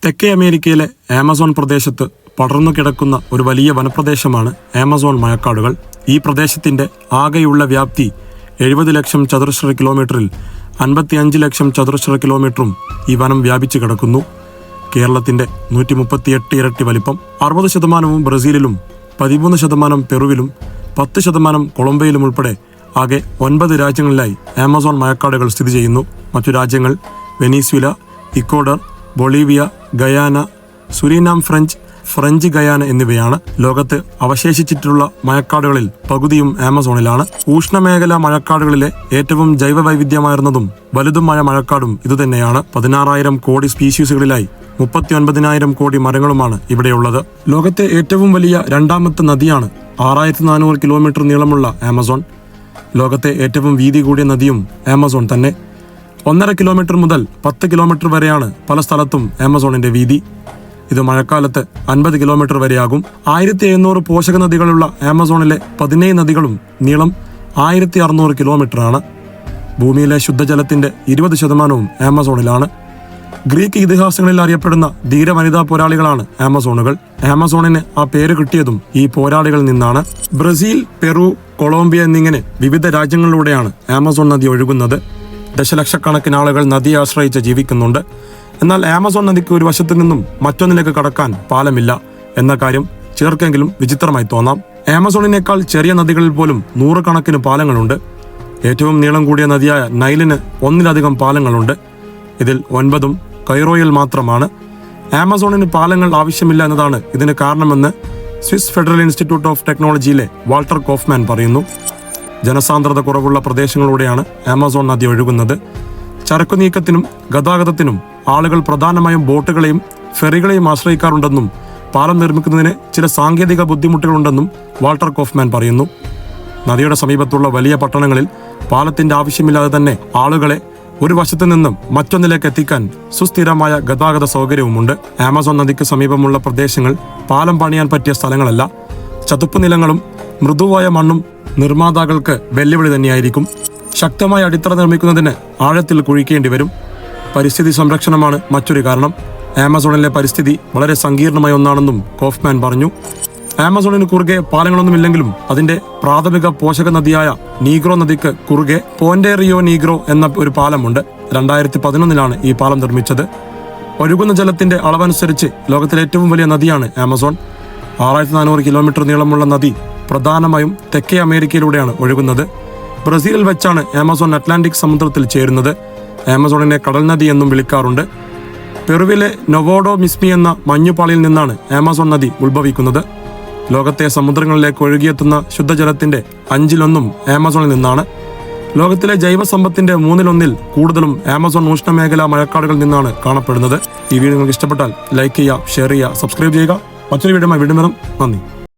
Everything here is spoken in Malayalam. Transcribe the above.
തെക്കേ അമേരിക്കയിലെ ആമസോൺ പ്രദേശത്ത് പടർന്നു കിടക്കുന്ന ഒരു വലിയ വനപ്രദേശമാണ് ആമസോൺ മഴക്കാടുകൾ. ഈ പ്രദേശത്തിന്റെ ആകെയുള്ള വ്യാപ്തി 70 ലക്ഷം ചതുരശ്ര കിലോമീറ്ററിൽ 55 ലക്ഷം ചതുരശ്ര കിലോമീറ്ററും ഈ വനം വ്യാപിച്ചു കിടക്കുന്നു. കേരളത്തിന്റെ 138 ഇരട്ടി വലിപ്പം. 60% ബ്രസീലിലും 13% പെറുവിലും 10% കൊളംബിയയിലും ഉൾപ്പെടെ ആകെ 9 രാജ്യങ്ങളിലായി ആമസോൺ മഴക്കാടുകൾ സ്ഥിതി ചെയ്യുന്നു. മറ്റു രാജ്യങ്ങൾ Venezuela, Ecuador, Bolivia, Guyana, Suriname, French Guiana എന്നിവയാണ്. ലോകത്ത് അവശേഷിച്ചിട്ടുള്ള മഴക്കാടുകളിൽ പകുതിയും ആമസോണിലാണ്. ഉഷ്ണമേഖലാ മഴക്കാടുകളിലെ ഏറ്റവും ജൈവവൈവിധ്യമാർന്നതും വലുതുമായ മഴക്കാടും ഇതുതന്നെയാണ്. 16,000 കോടി സ്പീഷീസുകളിലായി 39,000 കോടി മരങ്ങളുമാണ് ഇവിടെയുള്ളത്. ലോകത്തെ ഏറ്റവും വലിയ രണ്ടാമത്തെ നദിയാണ് 6,400 കിലോമീറ്റർ നീളമുള്ള ആമസോൺ. ലോകത്തെ ഏറ്റവും വീതി കൂടിയ നദിയും ആമസോൺ തന്നെ. 1.5 കിലോമീറ്റർ മുതൽ 10 കിലോമീറ്റർ വരെയാണ് പല സ്ഥലത്തും ആമസോണിന്റെ വീതി. ഇത് മഴക്കാലത്ത് 50 കിലോമീറ്റർ വരെയാകും. 1,700 പോഷക നദികളുള്ള ആമസോണിലെ 17 നദികളും നീളം 1,600 കിലോമീറ്റർ ആണ്. ഭൂമിയിലെ ശുദ്ധജലത്തിന്റെ 20% ആമസോണിലാണ്. ഗ്രീക്ക് ഇതിഹാസങ്ങളിൽ അറിയപ്പെടുന്ന ധീര വനിതാ പോരാളികളാണ് ആമസോണുകൾ. ആമസോണിന് ആ പേര് കിട്ടിയതും ഈ പോരാളികളിൽ നിന്നാണ്. ബ്രസീൽ, പെറു, കൊളംബിയ എന്നിങ്ങനെ വിവിധ രാജ്യങ്ങളിലൂടെയാണ് ആമസോൺ നദി ഒഴുകുന്നത്. ദശലക്ഷക്കണക്കിന് ആളുകൾ നദിയെ ആശ്രയിച്ച് ജീവിക്കുന്നുണ്ട്. എന്നാൽ ആമസോൺ നദിക്ക് ഒരു വശത്തു നിന്നും മറ്റൊന്നിലേക്ക് കടക്കാൻ പാലമില്ല എന്ന കാര്യം ചിലർക്കെങ്കിലും വിചിത്രമായി തോന്നാം. ആമസോണിനേക്കാൾ ചെറിയ നദികളിൽ പോലും 100 കണക്കിന് പാലങ്ങളുണ്ട്. ഏറ്റവും നീളം കൂടിയ നദിയായ നൈലിന് 1-ലധികം പാലങ്ങളുണ്ട്. ഇതിൽ 9 കൈറോയിൽ മാത്രമാണ്. ആമസോണിന് പാലങ്ങൾ ആവശ്യമില്ല എന്നതാണ് ഇതിന് കാരണമെന്ന് സ്വിസ് ഫെഡറൽ ഇൻസ്റ്റിറ്റ്യൂട്ട് ഓഫ് ടെക്നോളജിയിലെ വാൾട്ടർ കോഫ്മാൻ പറയുന്നു. ജനസാന്ദ്രത കുറവുള്ള പ്രദേശങ്ങളിലൂടെയാണ് ആമസോൺ നദി ഒഴുകുന്നത്. ചരക്കു നീക്കത്തിനും ഗതാഗതത്തിനും ആളുകൾ പ്രധാനമായും ബോട്ടുകളെയും ഫെറികളെയും ആശ്രയിക്കാറുണ്ടെന്നും പാലം നിർമ്മിക്കുന്നതിന് ചില സാങ്കേതിക ബുദ്ധിമുട്ടുകളുണ്ടെന്നും വാൾട്ടർ കോഫ്മാൻ പറയുന്നു. നദിയുടെ സമീപത്തുള്ള വലിയ പട്ടണങ്ങളിൽ പാലത്തിന്റെ ആവശ്യമില്ലാതെ തന്നെ ആളുകളെ ഒരു വശത്തു നിന്നും മറ്റൊന്നിലേക്ക് എത്തിക്കാൻ സുസ്ഥിരമായ ഗതാഗത സൗകര്യവുമുണ്ട്. ആമസോൺ നദിക്ക് സമീപമുള്ള പ്രദേശങ്ങൾ പാലം പണിയാൻ പറ്റിയ സ്ഥലങ്ങളല്ല. ചതുപ്പ് നിലങ്ങളും മൃദുവായ മണ്ണും നിർമ്മാതാക്കൾക്ക് വെല്ലുവിളി തന്നെയായിരിക്കും. ശക്തമായ അടിത്തറ നിർമ്മിക്കുന്നതിന് ആഴത്തിൽ കുഴിക്കേണ്ടി വരും. പരിസ്ഥിതി സംരക്ഷണമാണ് മറ്റൊരു കാരണം. ആമസോണിലെ പരിസ്ഥിതി വളരെ സങ്കീർണമായ ഒന്നാണെന്നും കോഫ്മാൻ പറഞ്ഞു. ആമസോണിന് കുറുകെ പാലങ്ങളൊന്നുമില്ലെങ്കിലും അതിന്റെ പ്രാഥമിക പോഷക നദിയായ നീഗ്രോ നദിക്ക് കുറുകെ പോന്റെ റിയോ നീഗ്രോ എന്ന ഒരു പാലമുണ്ട്. 2011 ഈ പാലം നിർമ്മിച്ചത്. ഒഴുകുന്ന ജലത്തിന്റെ അളവനുസരിച്ച് ലോകത്തിലെ ഏറ്റവും വലിയ നദിയാണ് ആമസോൺ. 6,400 കിലോമീറ്റർ നീളമുള്ള നദി പ്രധാനമായും തെക്കേ അമേരിക്കയിലൂടെയാണ് ഒഴുകുന്നത്. ബ്രസീലിൽ വെച്ചാണ് ആമസോൺ അറ്റ്ലാന്റിക് സമുദ്രത്തിൽ ചേരുന്നത്. ആമസോണിനെ കടൽ നദി എന്നും വിളിക്കാറുണ്ട്. പെറുവിലെ നൊവോഡോ മിസ്മി എന്ന മഞ്ഞുപാളിയിൽ നിന്നാണ് ആമസോൺ നദി ഉത്ഭവിക്കുന്നത്. ലോകത്തെ സമുദ്രങ്ങളിലേക്ക് ഒഴുകിയെത്തുന്ന ശുദ്ധജലത്തിന്റെ 5-1 ആമസോണിൽ നിന്നാണ്. ലോകത്തിലെ ജൈവസമ്പത്തിന്റെ 3-1 കൂടുതലും ആമസോൺ ഉഷ്ണമേഖലാ മഴക്കാടുകളിൽ നിന്നാണ് കാണപ്പെടുന്നത്. ഈ വീഡിയോ നിങ്ങൾക്ക് ഇഷ്ടപ്പെട്ടാൽ ലൈക്ക് ചെയ്യുക, ഷെയർ ചെയ്യുക, സബ്സ്ക്രൈബ് ചെയ്യുക. മറ്റൊരു വീഡിയോയുമായി വീണ്ടും വരും. നന്ദി.